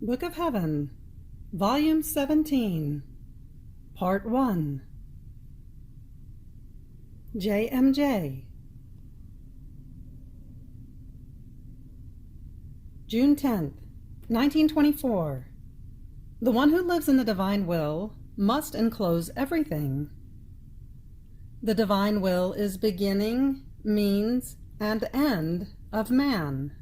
Book of Heaven, Volume 17, Part 1, JMJ. June 10th, 1924. The one who lives in the divine will must enclose everything. The divine will is beginning, means, and end of man.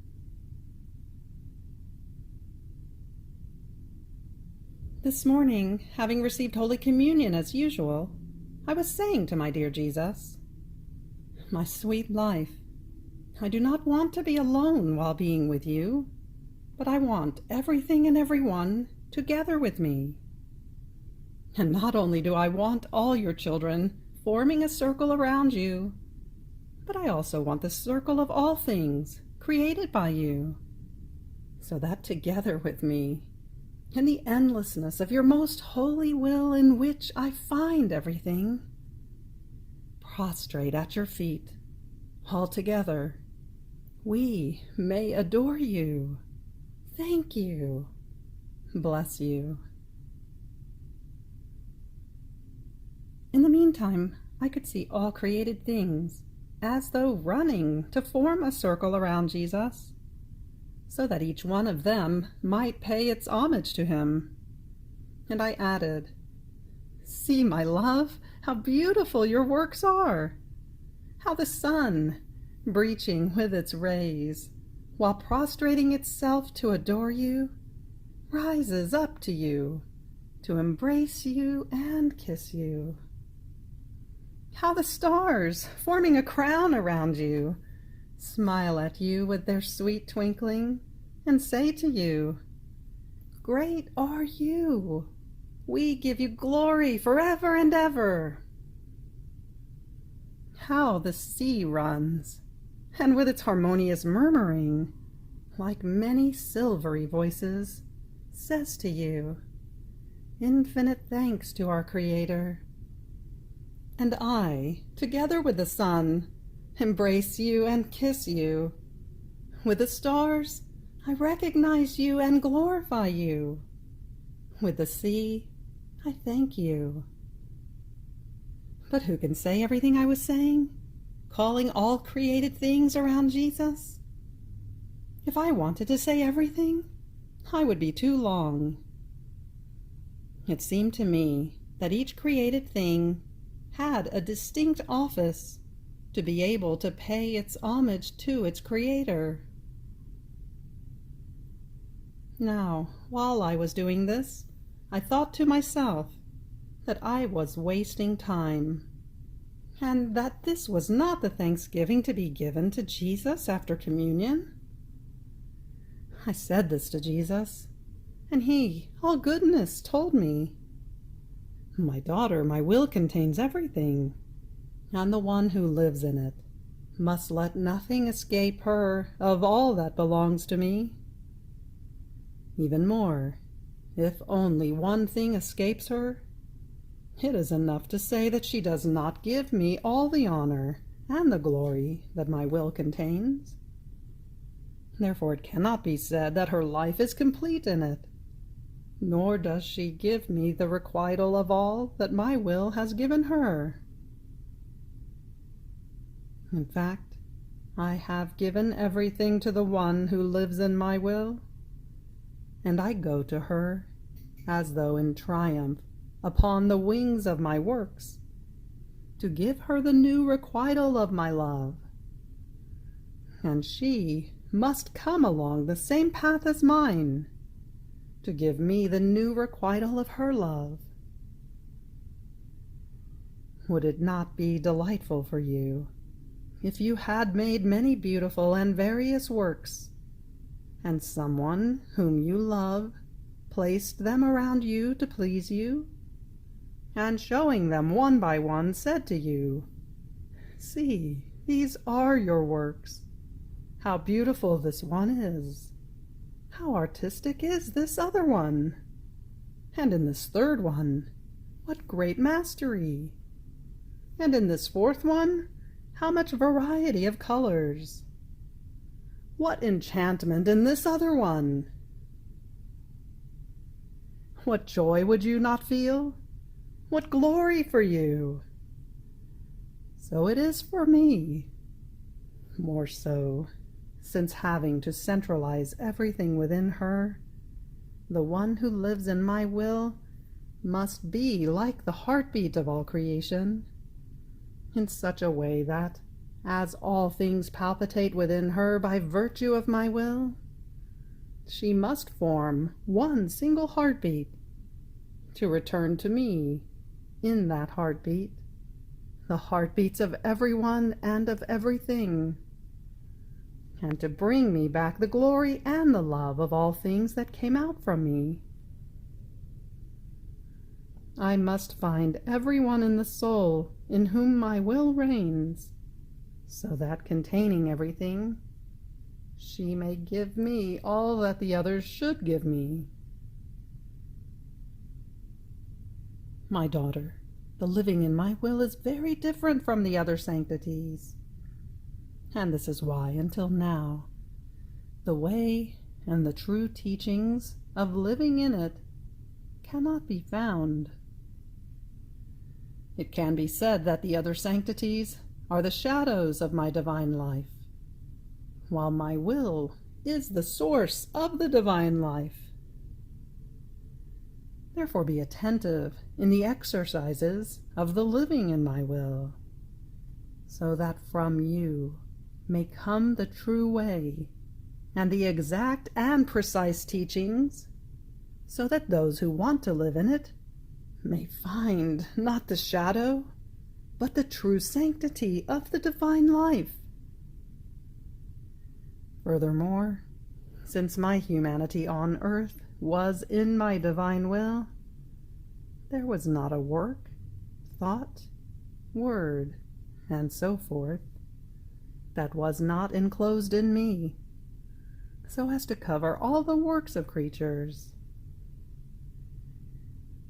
This morning, having received Holy Communion as usual, I was saying to my dear Jesus, "My sweet life, I do not want to be alone while being with you, but I want everything and everyone together with me. And not only do I want all your children forming a circle around you, but I also want the circle of all things created by you, so that together with me, in the endlessness of your most holy will in which I find everything, prostrate at your feet, all together, we may adore you, thank you, bless you." In the meantime, I could see all created things as though running to form a circle around Jesus, so that each one of them might pay its homage to him. And I added, "See, my love, how beautiful your works are! How the sun, breaching with its rays, while prostrating itself to adore you, rises up to you, to embrace you and kiss you. How the stars, forming a crown around you, smile at you with their sweet twinkling, and say to you, 'Great are you! We give you glory forever and ever!' How the sea runs, and with its harmonious murmuring, like many silvery voices, says to you, 'Infinite thanks to our Creator.' And I, together with the sun, embrace you and kiss you. With the stars, I recognize you and glorify you. With the sea, I thank you." But who can say everything I was saying, calling all created things around Jesus? If I wanted to say everything, I would be too long. It seemed to me that each created thing had a distinct office to be able to pay its homage to its Creator. Now, while I was doing this, I thought to myself that I was wasting time, and that this was not the thanksgiving to be given to Jesus after communion. I said this to Jesus, and he, all goodness, told me, "My daughter, my will contains everything, and the one who lives in it must let nothing escape her of all that belongs to me. Even more, if only one thing escapes her, it is enough to say that she does not give me all the honor and the glory that my will contains. Therefore it cannot be said that her life is complete in it, nor does she give me the requital of all that my will has given her. In fact, I have given everything to the one who lives in my will, and I go to her, as though in triumph, upon the wings of my works, to give her the new requital of my love. And she must come along the same path as mine, to give me the new requital of her love. Would it not be delightful for you if you had made many beautiful and various works, and someone whom you love placed them around you to please you, and showing them one by one said to you, 'See, these are your works. How beautiful this one is! How artistic is this other one! And in this third one, what great mastery! And in this fourth one, how much variety of colors! What enchantment in this other one! What joy would you not feel? What glory for you! So it is for me. More so, since having to centralize everything within her, the one who lives in my will must be like the heartbeat of all creation, in such a way that, as all things palpitate within her by virtue of my will, she must form one single heartbeat, to return to me, in that heartbeat, the heartbeats of everyone and of everything, and to bring me back the glory and the love of all things that came out from me. I must find everyone in the soul in whom my will reigns, so that, containing everything, she may give me all that the others should give me. My daughter, the living in my will is very different from the other sanctities. And this is why, until now, the way and the true teachings of living in it cannot be found. It can be said that the other sanctities are the shadows of my divine life, while my will is the source of the divine life. Therefore be attentive in the exercises of the living in my will, so that from you may come the true way and the exact and precise teachings, so that those who want to live in it may find not the shadow, but the true sanctity of the divine life. Furthermore, since my humanity on earth was in my divine will, there was not a work, thought, word, and so forth, that was not enclosed in me, so as to cover all the works of creatures.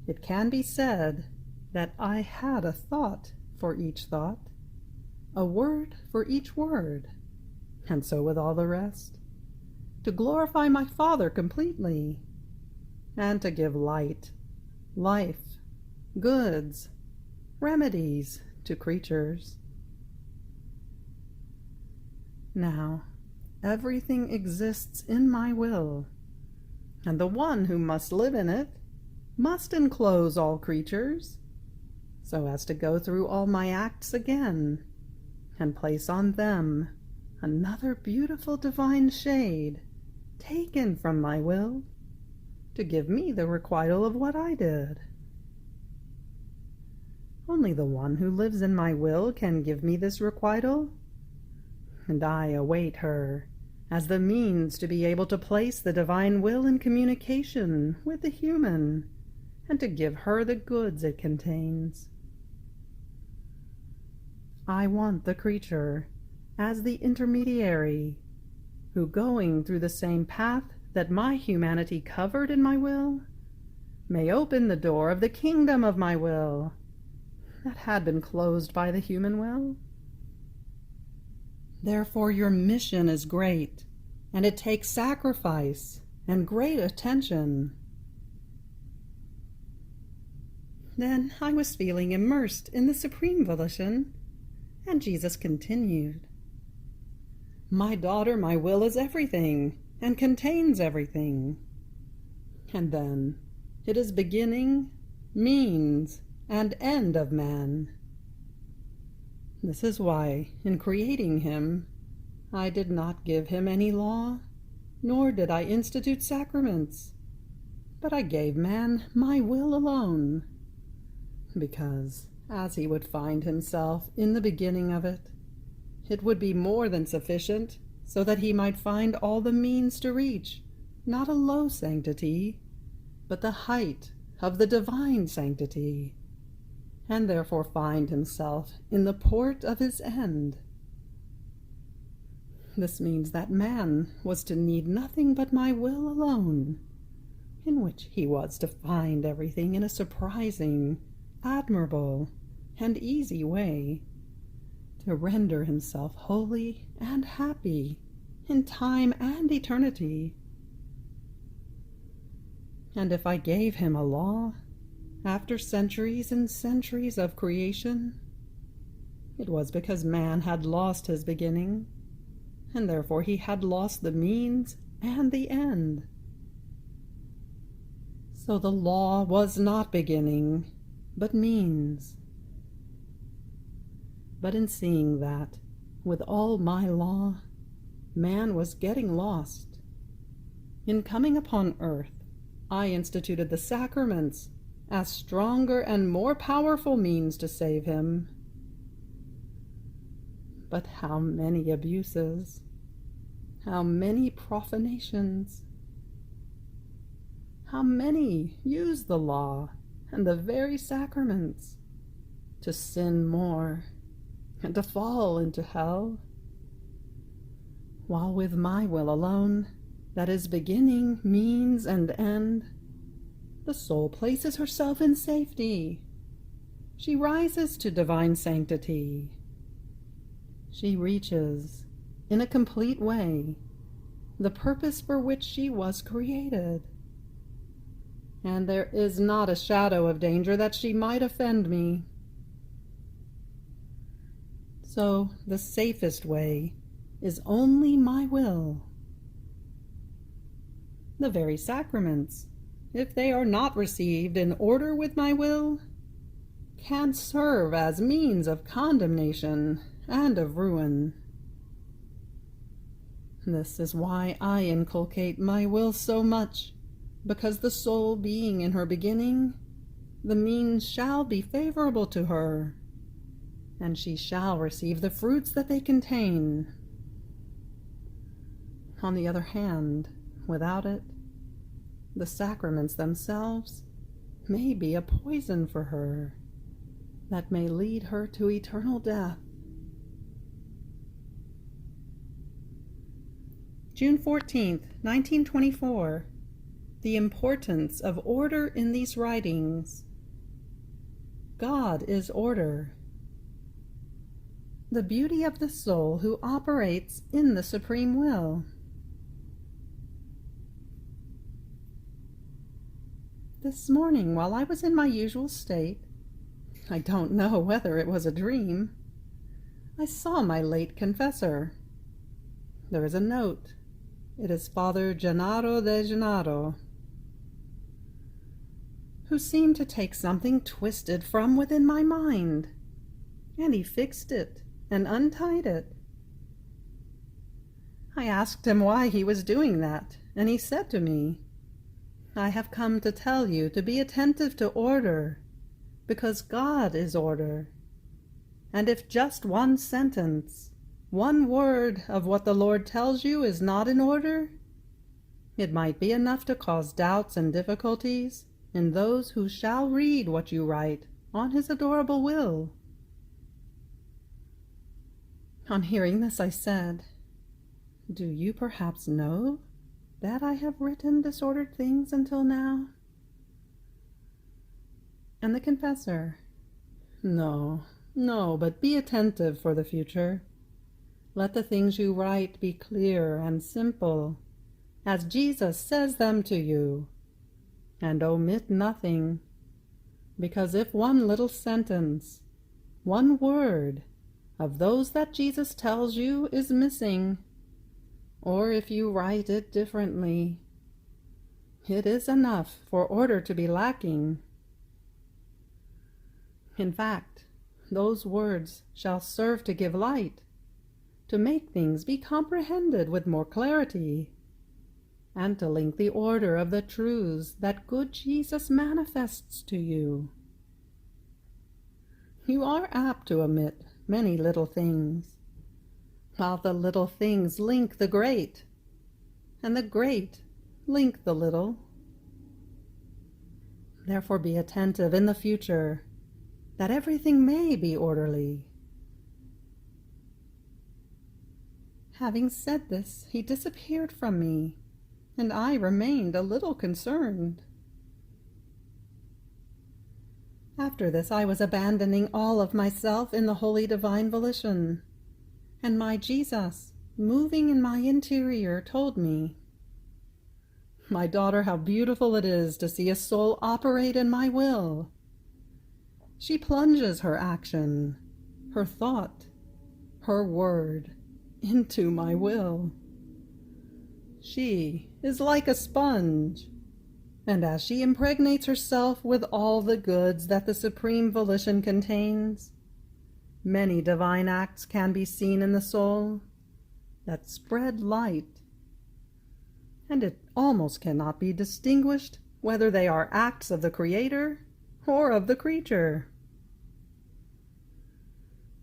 It can be said that I had a thought for each thought, a word for each word, and so with all the rest, to glorify my Father completely, and to give light, life, goods, remedies to creatures. Now, everything exists in my will, and the one who must live in it must enclose all creatures, so as to go through all my acts again, and place on them another beautiful divine shade taken from my will, to give me the requital of what I did. Only the one who lives in my will can give me this requital, and I await her as the means to be able to place the divine will in communication with the human, and to give her the goods it contains. I want the creature as the intermediary, who, going through the same path that my humanity covered in my will, may open the door of the kingdom of my will, that had been closed by the human will. Therefore your mission is great, and it takes sacrifice and great attention. Then I was feeling immersed in the supreme volition, and Jesus continued, "My daughter, my will is everything, and contains everything." And then, it is beginning, means, and end of man. This is why, in creating him, I did not give him any law, nor did I institute sacraments, but I gave man my will alone, because, as he would find himself in the beginning of it, it would be more than sufficient, so that he might find all the means to reach, not a low sanctity, but the height of the divine sanctity, and therefore find himself in the port of his end. This means that man was to need nothing but my will alone, in which he was to find everything in a surprising, admirable, and easy way, to render himself holy and happy in time and eternity. And if I gave him a law, after centuries and centuries of creation, it was because man had lost his beginning, and therefore he had lost the means and the end. So the law was not beginning, but means. But in seeing that, with all my law, man was getting lost, in coming upon earth, I instituted the sacraments as stronger and more powerful means to save him. But how many abuses, how many profanations, how many use the law and the very sacraments to sin more and to fall into hell, while with my will alone, that is beginning, means, and end, the soul places herself in safety. She rises to divine sanctity. She reaches, in a complete way, the purpose for which she was created. And there is not a shadow of danger that she might offend me. So the safest way is only my will. The very sacraments, if they are not received in order with my will, can serve as means of condemnation and of ruin. This is why I inculcate my will so much, because the soul being in her beginning, the means shall be favorable to her, and she shall receive the fruits that they contain. On the other hand, without it, the sacraments themselves may be a poison for her that may lead her to eternal death. June 14th, 1924. The importance of order in these writings. God is order. The beauty of the soul who operates in the supreme will. This morning, while I was in my usual state, I don't know whether it was a dream, I saw my late confessor. There is a note. It is Father Gennaro de Gennaro, who seemed to take something twisted from within my mind, and he fixed it and untied it. I asked him why he was doing that, and he said to me, "I have come to tell you to be attentive to order, because God is order. And if just one sentence, one word of what the Lord tells you is not in order, it might be enough to cause doubts and difficulties in those who shall read what you write on his adorable will." On hearing this, I said, "Do you perhaps know that I have written disordered things until now?" And the confessor, No, but be attentive for the future. Let the things you write be clear and simple, as Jesus says them to you, and omit nothing, because if one little sentence, one word of those that Jesus tells you is missing, or if you write it differently, it is enough for order to be lacking. In fact, those words shall serve to give light, to make things be comprehended with more clarity, and to link the order of the truths that good Jesus manifests to you. You are apt to omit many little things, while the little things link the great, and the great link the little. Therefore be attentive in the future, that everything may be orderly. Having said this, he disappeared from me, and I remained a little concerned. After this, I was abandoning all of myself in the holy divine volition, and my Jesus, moving in my interior, told me, My daughter, how beautiful it is to see a soul operate in my will. She plunges her action, her thought, her word into my will. She is like a sponge, and as she impregnates herself with all the goods that the supreme volition contains, many divine acts can be seen in the soul that spread light, and it almost cannot be distinguished whether they are acts of the Creator or of the creature.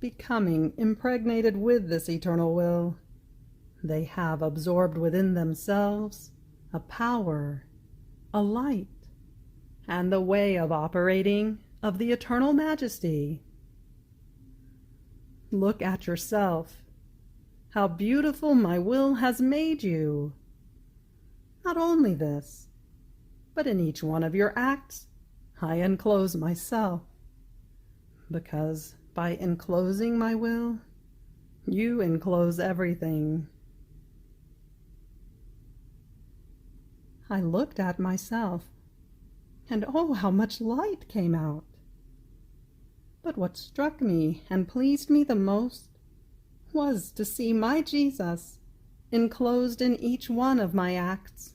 Becoming impregnated with this eternal will, they have absorbed within themselves a power, a light, and the way of operating of the eternal majesty. Look at yourself, how beautiful my will has made you. Not only this, but in each one of your acts I enclose myself, because by enclosing my will, you enclose everything. I looked at myself, and oh, how much light came out! But what struck me and pleased me the most was to see my Jesus enclosed in each one of my acts.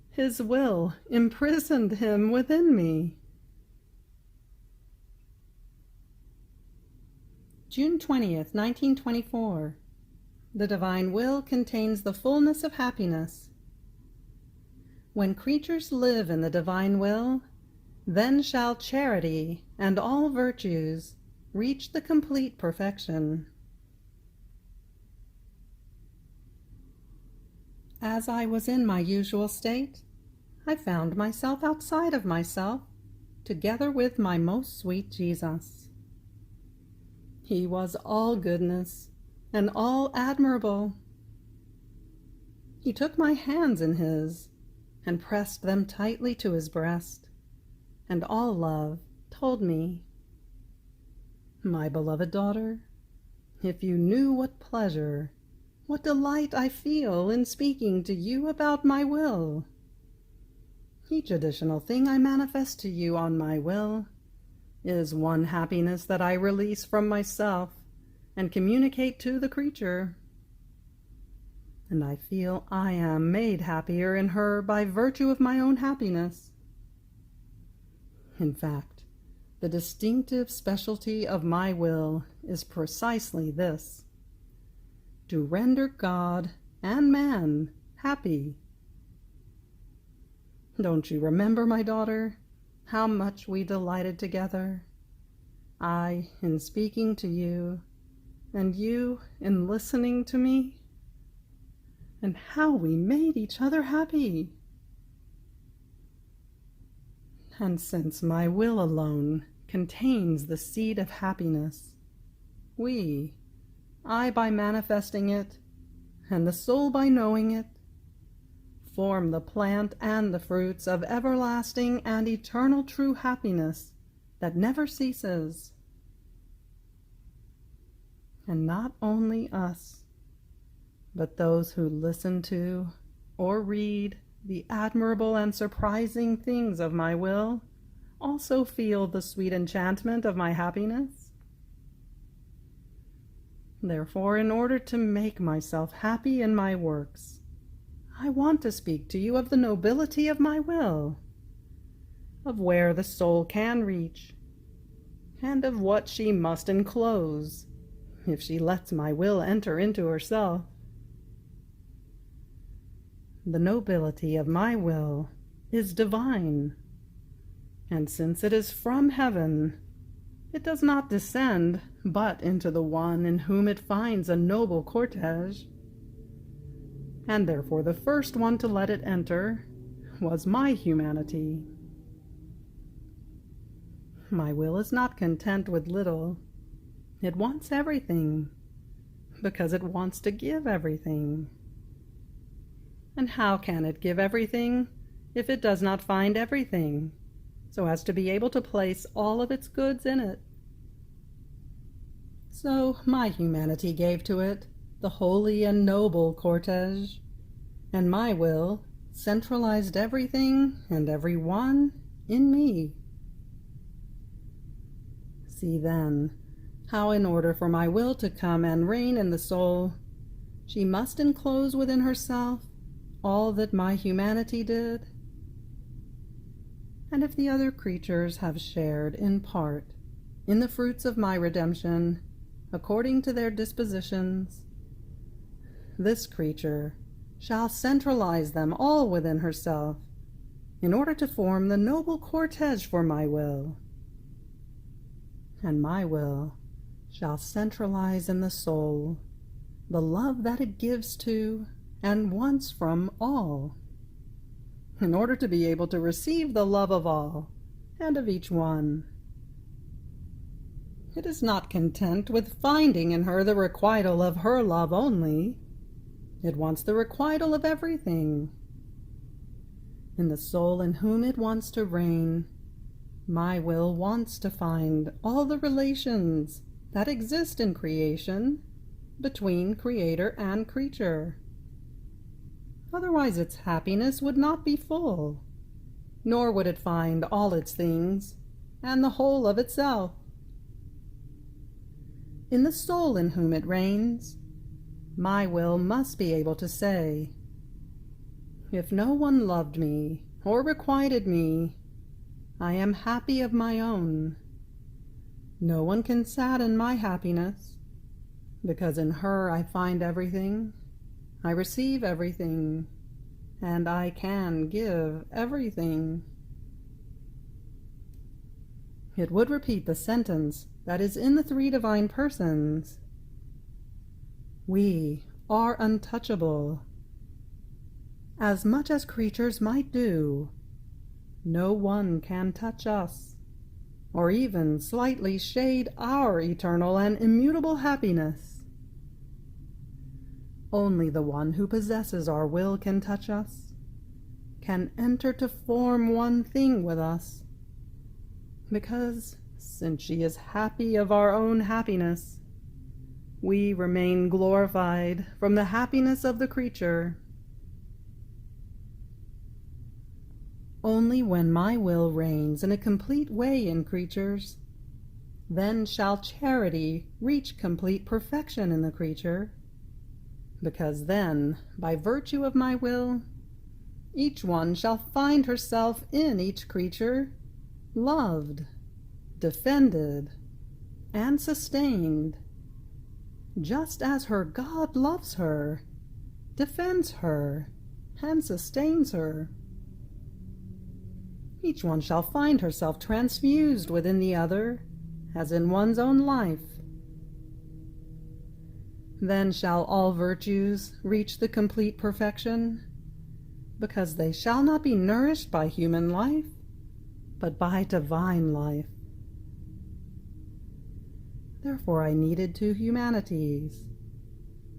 His will imprisoned him within me. June 20th, 1924. The divine will contains the fullness of happiness. When creatures live in the divine will, then shall charity and all virtues reach the complete perfection. As I was in my usual state, I found myself outside of myself, together with my most sweet Jesus. He was all goodness and all admirable. He took my hands in his and pressed them tightly to his breast, and all love told me, "My beloved daughter, if you knew what pleasure, what delight I feel in speaking to you about my will. Each additional thing I manifest to you on my will is one happiness that I release from myself and communicate to the creature. And I feel I am made happier in her by virtue of my own happiness. In fact, the distinctive specialty of my will is precisely this: to render God and man happy. Don't you remember, my daughter, how much we delighted together, I in speaking to you, and you in listening to me? And how we made each other happy! And since my will alone contains the seed of happiness, I by manifesting it, and the soul by knowing it, form the plant and the fruits of everlasting and eternal true happiness that never ceases. And not only us, but those who listen to or read the admirable and surprising things of my will also feel the sweet enchantment of my happiness. Therefore, in order to make myself happy in my works, I want to speak to you of the nobility of my will, of where the soul can reach, and of what she must enclose if she lets my will enter into herself. The nobility of my will is divine, and since it is from heaven, it does not descend but into the one in whom it finds a noble cortege, and therefore the first one to let it enter was my humanity. My will is not content with little. It wants everything, because it wants to give everything. And how can it give everything if it does not find everything, so as to be able to place all of its goods in it? So my humanity gave to it the holy and noble cortege, and my will centralized everything and everyone in me. See then how, in order for my will to come and reign in the soul, she must enclose within herself all that my humanity did. And if the other creatures have shared in part in the fruits of my redemption, according to their dispositions, this creature shall centralize them all within herself, in order to form the noble cortege for my will. And my will shall centralize in the soul the love that it gives to and wants from all, in order to be able to receive the love of all and of each one. It is not content with finding in her the requital of her love only. It wants the requital of everything. In the soul in whom it wants to reign, my will wants to find all the relations that exist in creation between creator and creature. Otherwise its happiness would not be full, nor would it find all its things and the whole of itself. In the soul in whom it reigns, my will must be able to say, if no one loved me or requited me, I am happy of my own. No one can sadden my happiness, because in her I find everything, I receive everything, and I can give everything. It would repeat the sentence that is in the three divine persons. We are untouchable. As much as creatures might do, no one can touch us, or even slightly shade our eternal and immutable happiness. Only the one who possesses our will can touch us, can enter to form one thing with us, because, since she is happy of our own happiness, we remain glorified from the happiness of the creature. Only when my will reigns in a complete way in creatures, then shall charity reach complete perfection in the creature, because then, by virtue of my will, each one shall find herself in each creature loved, defended, and sustained, just as her God loves her, defends her, and sustains her. Each one shall find herself transfused within the other, as in one's own life. Then shall all virtues reach the complete perfection, because they shall not be nourished by human life, but by divine life. Therefore I needed two humanities,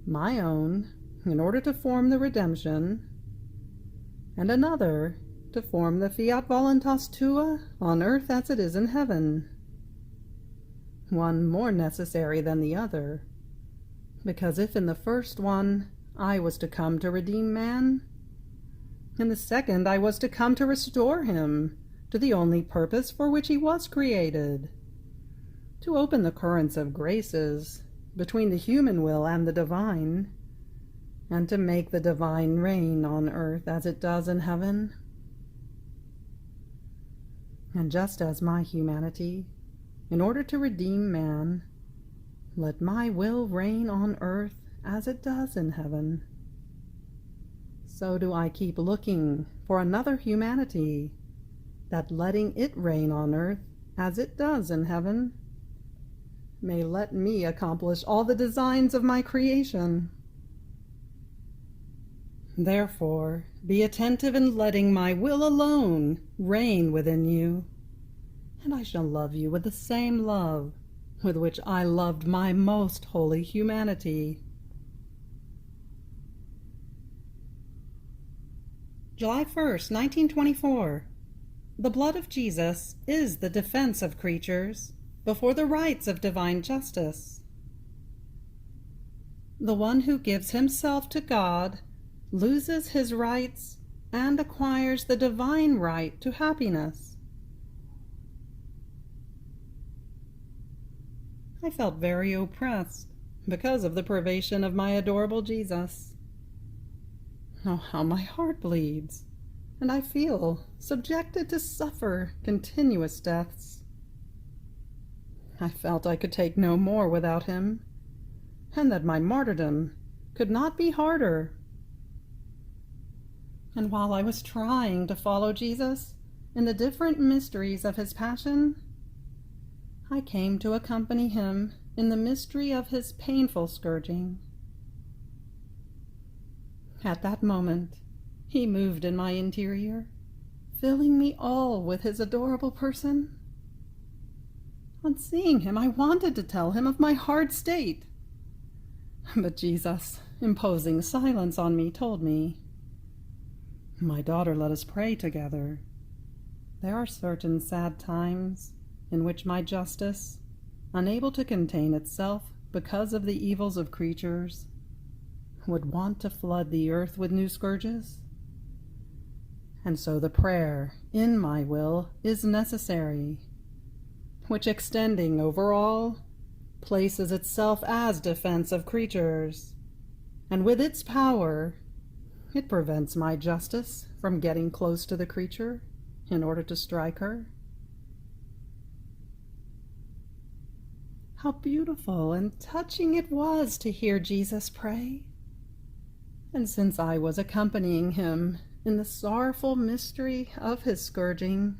my own, in order to form the redemption, and another to form the Fiat voluntas tua on earth as it is in heaven. One more necessary than the other, because if in the first one I was to come to redeem man, in the second I was to come to restore him to the only purpose for which he was created, to open the currents of graces between the human will and the divine, and to make the divine reign on earth as it does in heaven. And just as my humanity, in order to redeem man, let my will reign on earth as it does in heaven, so do I keep looking for another humanity, that letting it reign on earth as it does in heaven, may let me accomplish all the designs of my creation. Therefore, be attentive in letting my will alone reign within you, and I shall love you with the same love with which I loved my most holy humanity. July 1st, 1924. The blood of Jesus is the defense of creatures before the rights of divine justice. The one who gives himself to God loses his rights and acquires the divine right to happiness. I felt very oppressed because of the privation of my adorable Jesus. Oh, how my heart bleeds, and I feel subjected to suffer continuous deaths. I felt I could take no more without him, and that my martyrdom could not be harder. And while I was trying to follow Jesus in the different mysteries of his passion, I came to accompany him in the mystery of his painful scourging. At that moment, he moved in my interior, filling me all with his adorable person. On seeing him, I wanted to tell him of my hard state. But Jesus, imposing silence on me, told me, "My daughter, let us pray together. There are certain sad times in which my justice, unable to contain itself because of the evils of creatures, would want to flood the earth with new scourges. And so the prayer in my will is necessary, which extending over all, places itself as defense of creatures, and with its power, it prevents my justice from getting close to the creature in order to strike her." How beautiful and touching it was to hear Jesus pray. And since I was accompanying him in the sorrowful mystery of his scourging,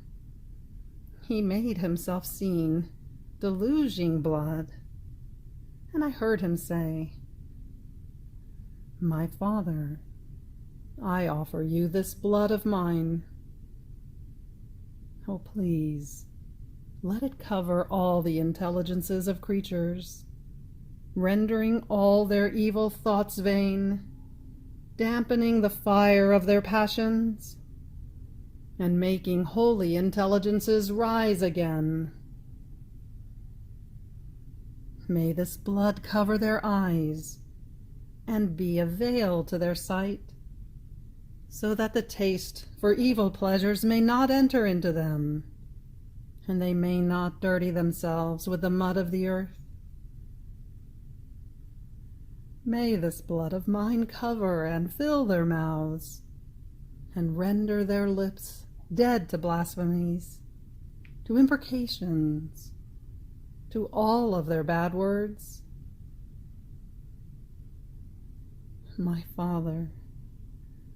he made himself seen, deluging blood, and I heard him say, "My Father, I offer you this blood of mine. Oh, please, let it cover all the intelligences of creatures, rendering all their evil thoughts vain, dampening the fire of their passions, and making holy intelligences rise again. May this blood cover their eyes and be a veil to their sight, so that the taste for evil pleasures may not enter into them, and they may not dirty themselves with the mud of the earth. May this blood of mine cover and fill their mouths, and render their lips dead to blasphemies, to imprecations, to all of their bad words. My Father,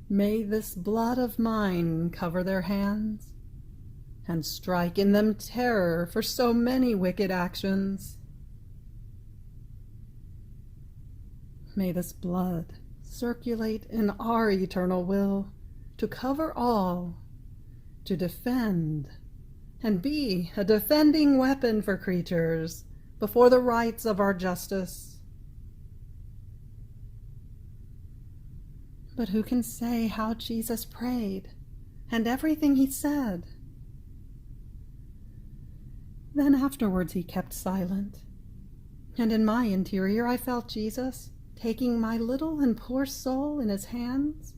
may this blood of mine cover their hands, and strike in them terror for so many wicked actions. May this blood circulate in our eternal will to cover all, to defend, and be a defending weapon for creatures before the rights of our justice. But who can say how Jesus prayed and everything he said? Then afterwards he kept silent, and in my interior I felt Jesus taking my little and poor soul in his hands,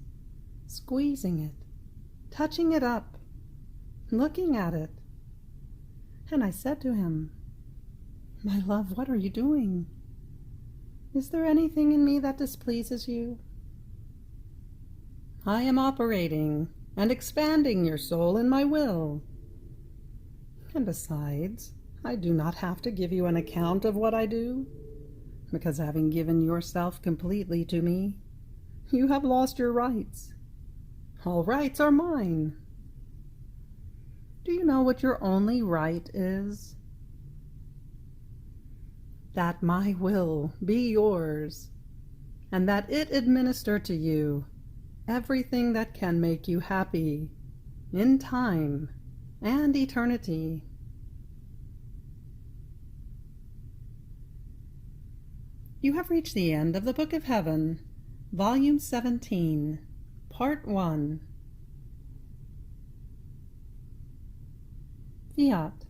squeezing it, touching it up, looking at it. And I said to him, "My love, what are you doing? Is there anything in me that displeases you?" "I am operating and expanding your soul in my will. And besides, I do not have to give you an account of what I do, because having given yourself completely to me, you have lost your rights. All rights are mine. Do you know what your only right is? That my will be yours, and that it administer to you everything that can make you happy in time and eternity." You have reached the end of the Book of Heaven, Volume 17, Part 1. Fiat.